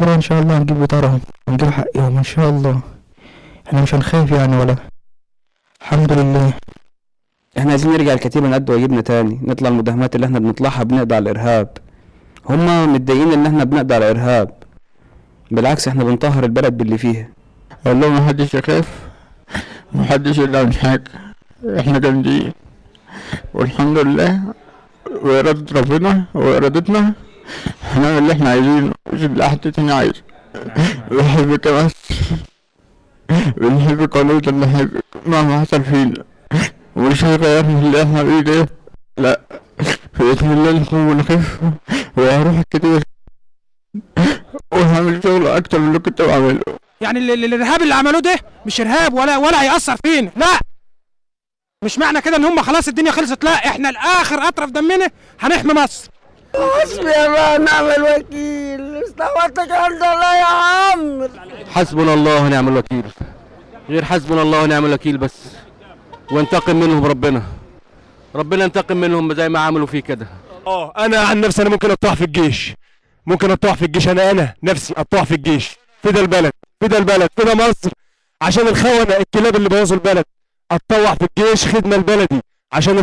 لا ان شاء الله هنجيب بطارهم، هنجيب حقهم ان شاء الله. احنا مش هنخاف يعني ولا. الحمد لله. احنا عايزين نرجع الكتيبة نقد واجبنا تاني، نطلع المداهمات اللي احنا بنطلعها بنقضي على الارهاب. هما متضايقين ان احنا بنقضي على الارهاب، بالعكس احنا بنطهر البلد باللي فيها. قال لهم محدش يخاف، محدش يقلق من حاجة، احنا جامدين والحمد لله، وإرادة ربنا وإرادتنا هنعمل اللي احنا عايزينه، مش اللي حد تاني عايزه. بنحبك يا مصر، بنحبك ونفضل نحبك مهما حصل فينا، ومش هيغيرنا اللي احنا فيه ده. لا، بإذن الله نكون ونخف، وهروح الكتير وهعمل شغل أكتر من اللي كنت بعمله. يعني الارهاب اللي عملوه ده مش ارهاب ولا هيأثر فينا، لا. مش معنى كده ان هم خلاص الدنيا خلصت، لا، احنا لاخر اطرف دمنا هنحمي مصر. حسبي الله ونعم الوكيل، استغفرتك عند الله يا عم. حسبنا الله ونعم الوكيل، غير حسبنا الله ونعم الوكيل بس. وانتقم منهم ربنا ينتقم منهم زي ما عملوا فيه كده. انا عن نفسي انا ممكن اطوح في الجيش، انا نفسي اطوح في الجيش، فدا البلد فدا مصر، عشان الخونة الكلاب اللي بوظوا البلد. اتطوع في الجيش خدمة لبلدي عشان